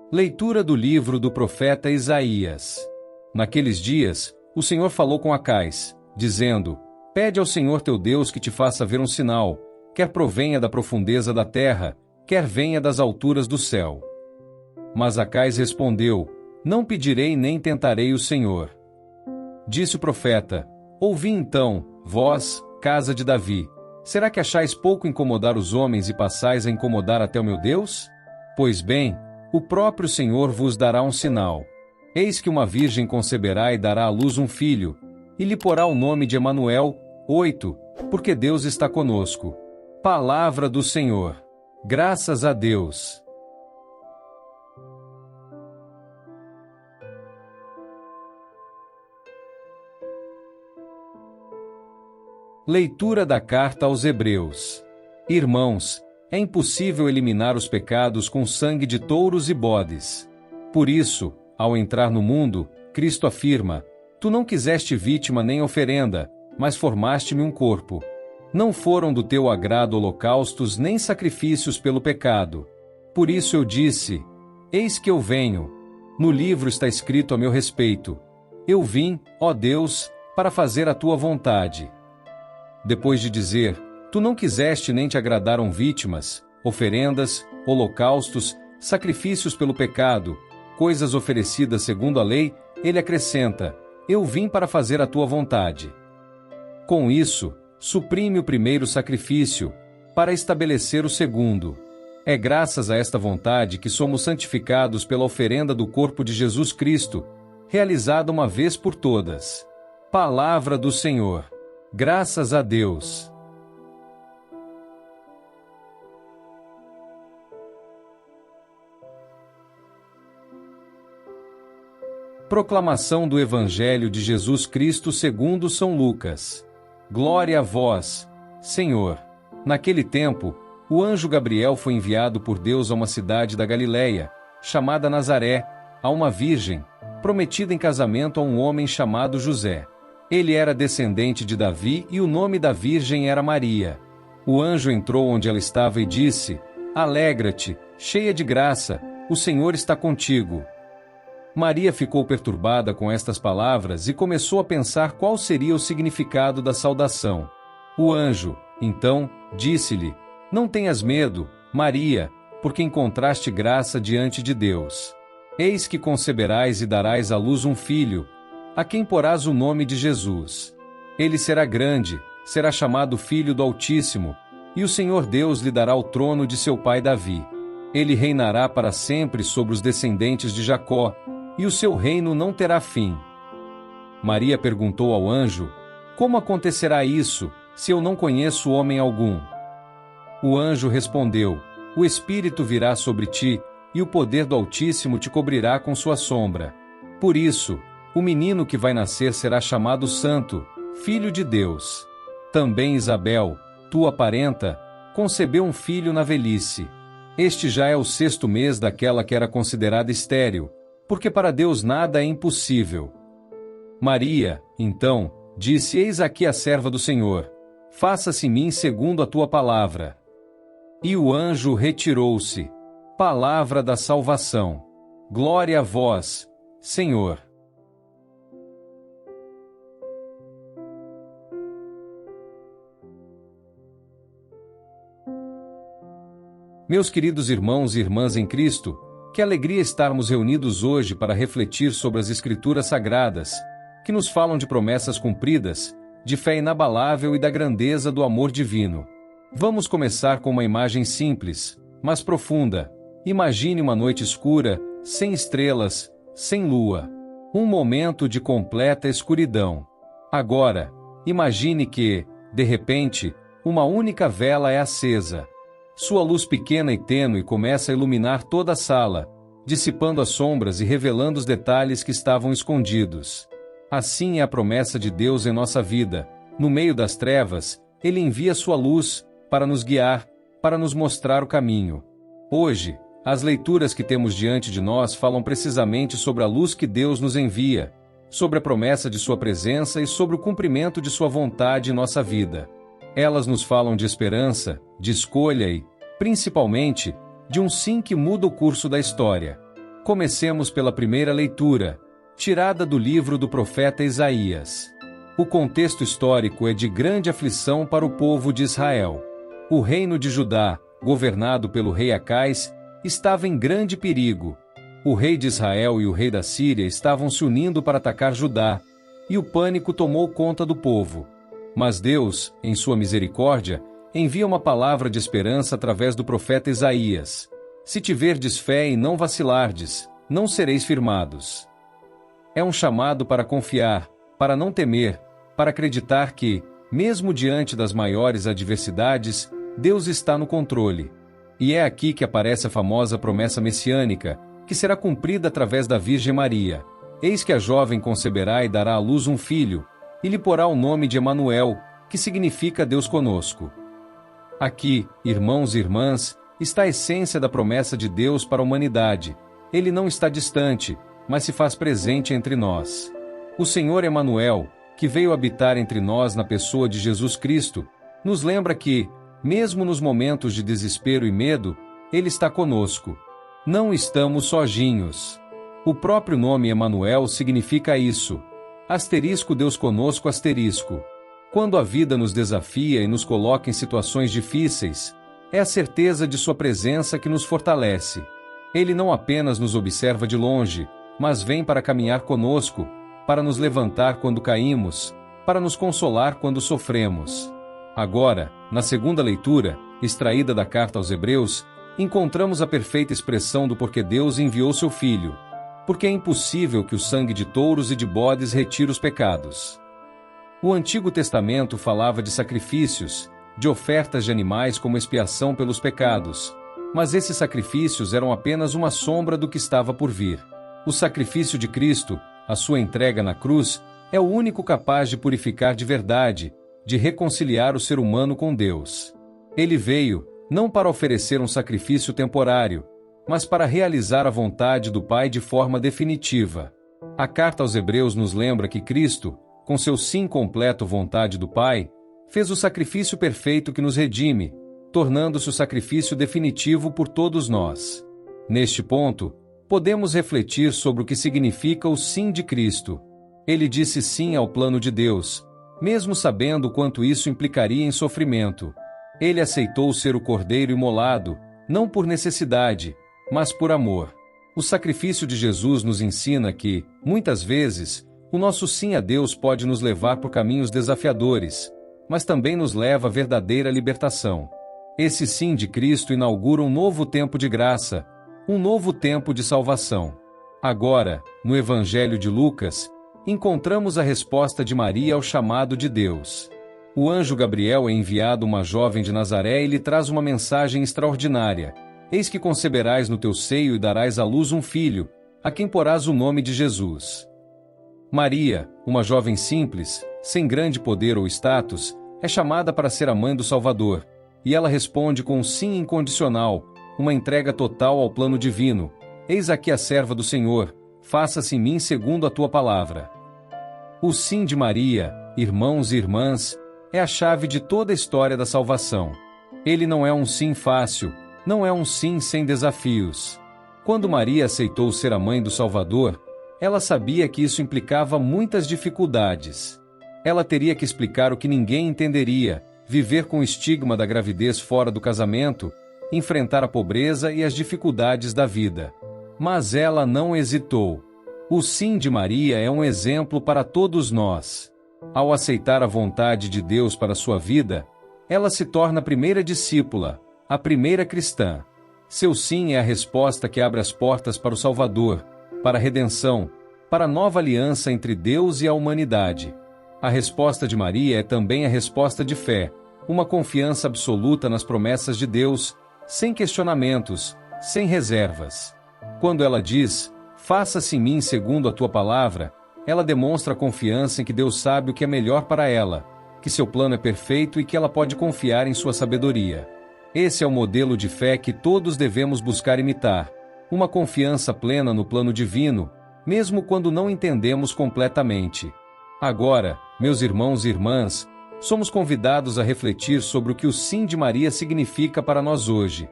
Leitura do livro do profeta Isaías. Naqueles dias, o Senhor falou com Acais, dizendo: Pede ao Senhor teu Deus que te faça ver um sinal, quer provenha da profundeza da terra, quer venha das alturas do céu. Mas Acais respondeu: Não pedirei nem tentarei o Senhor. Disse o profeta: Ouvi então, vós, casa de Davi, será que achais pouco incomodar os homens e passais a incomodar até o meu Deus? Pois bem, o próprio Senhor vos dará um sinal. Eis que uma virgem conceberá e dará à luz um filho, e lhe porá o nome de Emanuel. 8. Porque Deus está conosco. Palavra do Senhor. Graças a Deus. Leitura da carta aos Hebreus. Irmãos, é impossível eliminar os pecados com sangue de touros e bodes. Por isso, ao entrar no mundo, Cristo afirma: Tu não quiseste vítima nem oferenda, mas formaste-me um corpo. Não foram do teu agrado holocaustos nem sacrifícios pelo pecado. Por isso eu disse: Eis que eu venho. No livro está escrito a meu respeito: Eu vim, ó Deus, para fazer a tua vontade. Depois de dizer: Tu não quiseste nem te agradaram vítimas, oferendas, holocaustos, sacrifícios pelo pecado, coisas oferecidas segundo a lei, ele acrescenta: Eu vim para fazer a tua vontade. Com isso, suprime o primeiro sacrifício, para estabelecer o segundo. É graças a esta vontade que somos santificados pela oferenda do corpo de Jesus Cristo, realizada uma vez por todas. Palavra do Senhor. Graças a Deus. Proclamação do Evangelho de Jesus Cristo segundo São Lucas. Glória a vós, Senhor. Naquele tempo, o anjo Gabriel foi enviado por Deus a uma cidade da Galileia, chamada Nazaré, a uma virgem, prometida em casamento a um homem chamado José. Ele era descendente de Davi e o nome da virgem era Maria. O anjo entrou onde ela estava e disse: Alegra-te, cheia de graça, o Senhor está contigo. Maria ficou perturbada com estas palavras e começou a pensar qual seria o significado da saudação. O anjo, então, disse-lhe: Não tenhas medo, Maria, porque encontraste graça diante de Deus. Eis que conceberás e darás à luz um filho, a quem porás o nome de Jesus. Ele será grande, será chamado Filho do Altíssimo, e o Senhor Deus lhe dará o trono de seu pai Davi. Ele reinará para sempre sobre os descendentes de Jacó, e o seu reino não terá fim. Maria perguntou ao anjo: Como acontecerá isso, se eu não conheço homem algum? O anjo respondeu: O Espírito virá sobre ti, e o poder do Altíssimo te cobrirá com sua sombra. Por isso, o menino que vai nascer será chamado Santo, Filho de Deus. Também Isabel, tua parenta, concebeu um filho na velhice. Este já é o 6º mês daquela que era considerada estéril, porque para Deus nada é impossível. Maria, então, disse: Eis aqui a serva do Senhor. Faça-se em mim segundo a tua palavra. E o anjo retirou-se. Palavra da salvação. Glória a vós, Senhor. Meus queridos irmãos e irmãs em Cristo, que alegria estarmos reunidos hoje para refletir sobre as Escrituras Sagradas, que nos falam de promessas cumpridas, de fé inabalável e da grandeza do amor divino. Vamos começar com uma imagem simples, mas profunda. Imagine uma noite escura, sem estrelas, sem lua. Um momento de completa escuridão. Agora, imagine que, de repente, uma única vela é acesa. Sua luz pequena e tênue começa a iluminar toda a sala, dissipando as sombras e revelando os detalhes que estavam escondidos. Assim é a promessa de Deus em nossa vida. No meio das trevas, Ele envia sua luz para nos guiar, para nos mostrar o caminho. Hoje, as leituras que temos diante de nós falam precisamente sobre a luz que Deus nos envia, sobre a promessa de sua presença e sobre o cumprimento de sua vontade em nossa vida. Elas nos falam de esperança, de escolha e, principalmente, de um sim que muda o curso da história. Comecemos pela primeira leitura, tirada do livro do profeta Isaías. O contexto histórico é de grande aflição para o povo de Israel. O reino de Judá, governado pelo rei Acais, estava em grande perigo. O rei de Israel e o rei da Síria estavam se unindo para atacar Judá, e o pânico tomou conta do povo. Mas Deus, em sua misericórdia, envia uma palavra de esperança através do profeta Isaías. Se tiverdes fé e não vacilardes, não sereis firmados. É um chamado para confiar, para não temer, para acreditar que, mesmo diante das maiores adversidades, Deus está no controle. E é aqui que aparece a famosa promessa messiânica, que será cumprida através da Virgem Maria. Eis que a jovem conceberá e dará à luz um filho, e lhe porá o nome de Emanuel, que significa Deus conosco. Aqui, irmãos e irmãs, está a essência da promessa de Deus para a humanidade. Ele não está distante, mas se faz presente entre nós. O Senhor Emanuel, que veio habitar entre nós na pessoa de Jesus Cristo, nos lembra que, mesmo nos momentos de desespero e medo, Ele está conosco. Não estamos sozinhos. O próprio nome Emanuel significa isso. Asterisco Deus conosco asterisco. Quando a vida nos desafia e nos coloca em situações difíceis, é a certeza de sua presença que nos fortalece. Ele não apenas nos observa de longe, mas vem para caminhar conosco, para nos levantar quando caímos, para nos consolar quando sofremos. Agora, na segunda leitura, extraída da carta aos Hebreus, encontramos a perfeita expressão do porquê Deus enviou seu Filho. Porque é impossível que o sangue de touros e de bodes retire os pecados. O Antigo Testamento falava de sacrifícios, de ofertas de animais como expiação pelos pecados, mas esses sacrifícios eram apenas uma sombra do que estava por vir. O sacrifício de Cristo, a sua entrega na cruz, é o único capaz de purificar de verdade, de reconciliar o ser humano com Deus. Ele veio, não para oferecer um sacrifício temporário, mas para realizar a vontade do Pai de forma definitiva. A carta aos Hebreus nos lembra que Cristo, com seu sim completo vontade do Pai, fez o sacrifício perfeito que nos redime, tornando-se o sacrifício definitivo por todos nós. Neste ponto, podemos refletir sobre o que significa o sim de Cristo. Ele disse sim ao plano de Deus, mesmo sabendo quanto isso implicaria em sofrimento. Ele aceitou ser o cordeiro imolado, não por necessidade, mas por amor. O sacrifício de Jesus nos ensina que, muitas vezes, o nosso sim a Deus pode nos levar por caminhos desafiadores, mas também nos leva à verdadeira libertação. Esse sim de Cristo inaugura um novo tempo de graça, um novo tempo de salvação. Agora, no Evangelho de Lucas, encontramos a resposta de Maria ao chamado de Deus. O anjo Gabriel é enviado a uma jovem de Nazaré e lhe traz uma mensagem extraordinária. Eis que conceberás no teu seio e darás à luz um filho, a quem porás o nome de Jesus. Maria, uma jovem simples, sem grande poder ou status, é chamada para ser a mãe do Salvador, e ela responde com um sim incondicional, uma entrega total ao plano divino. Eis aqui a serva do Senhor, faça-se em mim segundo a tua palavra. O sim de Maria, irmãos e irmãs, é a chave de toda a história da salvação. Ele não é um sim fácil, não é um sim sem desafios. Quando Maria aceitou ser a mãe do Salvador, ela sabia que isso implicava muitas dificuldades. Ela teria que explicar o que ninguém entenderia, viver com o estigma da gravidez fora do casamento, enfrentar a pobreza e as dificuldades da vida. Mas ela não hesitou. O sim de Maria é um exemplo para todos nós. Ao aceitar a vontade de Deus para sua vida, ela se torna a primeira discípula, a primeira cristã. Seu sim é a resposta que abre as portas para o Salvador, para a redenção, para a nova aliança entre Deus e a humanidade. A resposta de Maria é também a resposta de fé, uma confiança absoluta nas promessas de Deus, sem questionamentos, sem reservas. Quando ela diz, faça-se em mim segundo a tua palavra, ela demonstra a confiança em que Deus sabe o que é melhor para ela, que seu plano é perfeito e que ela pode confiar em sua sabedoria. Esse é o modelo de fé que todos devemos buscar imitar, uma confiança plena no plano divino, mesmo quando não entendemos completamente. Agora, meus irmãos e irmãs, somos convidados a refletir sobre o que o sim de Maria significa para nós hoje.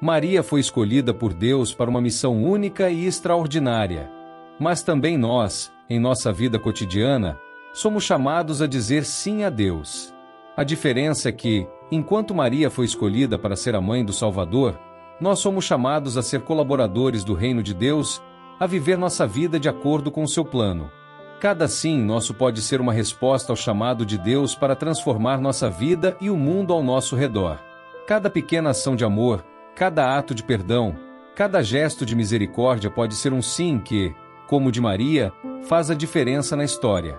Maria foi escolhida por Deus para uma missão única e extraordinária. Mas também nós, em nossa vida cotidiana, somos chamados a dizer sim a Deus. A diferença é que, enquanto Maria foi escolhida para ser a mãe do Salvador, nós somos chamados a ser colaboradores do reino de Deus, a viver nossa vida de acordo com o seu plano. Cada sim nosso pode ser uma resposta ao chamado de Deus para transformar nossa vida e o mundo ao nosso redor. Cada pequena ação de amor, cada ato de perdão, cada gesto de misericórdia pode ser um sim que, como o de Maria, faz a diferença na história.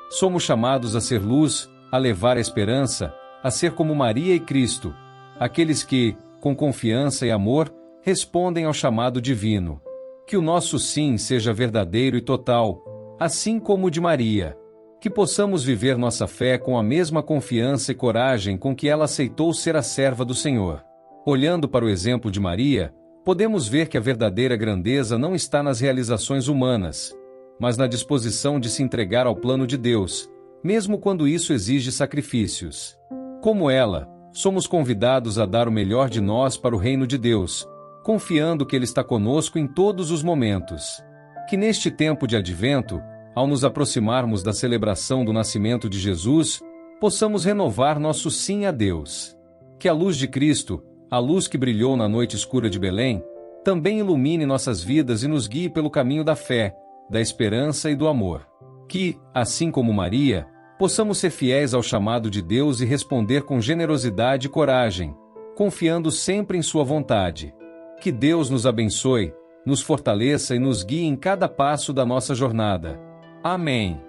Somos chamados a ser luz, a levar a esperança, a ser como Maria e Cristo, aqueles que, com confiança e amor, respondem ao chamado divino. Que o nosso sim seja verdadeiro e total, assim como o de Maria. Que possamos viver nossa fé com a mesma confiança e coragem com que ela aceitou ser a serva do Senhor. Olhando para o exemplo de Maria, podemos ver que a verdadeira grandeza não está nas realizações humanas, mas na disposição de se entregar ao plano de Deus, mesmo quando isso exige sacrifícios. Como ela, somos convidados a dar o melhor de nós para o reino de Deus, confiando que Ele está conosco em todos os momentos. Que neste tempo de advento, ao nos aproximarmos da celebração do nascimento de Jesus, possamos renovar nosso sim a Deus. Que a luz de Cristo, a luz que brilhou na noite escura de Belém, também ilumine nossas vidas e nos guie pelo caminho da fé, da esperança e do amor. Que, assim como Maria, possamos ser fiéis ao chamado de Deus e responder com generosidade e coragem, confiando sempre em Sua vontade. Que Deus nos abençoe, nos fortaleça e nos guie em cada passo da nossa jornada. Amém.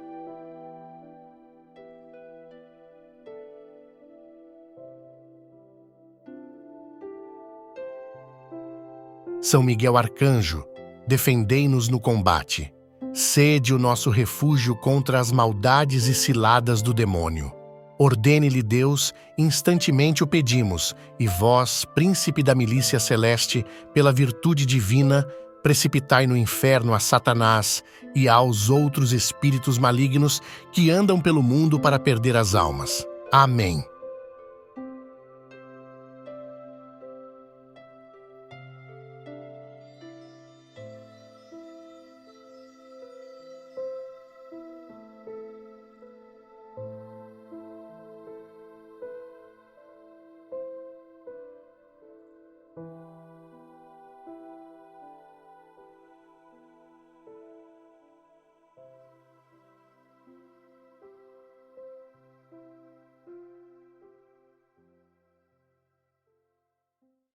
São Miguel Arcanjo, defendei-nos no combate. Sede o nosso refúgio contra as maldades e ciladas do demônio. Ordene-lhe Deus, instantemente o pedimos, e vós, príncipe da milícia celeste, pela virtude divina, precipitai no inferno a Satanás e aos outros espíritos malignos que andam pelo mundo para perder as almas. Amém.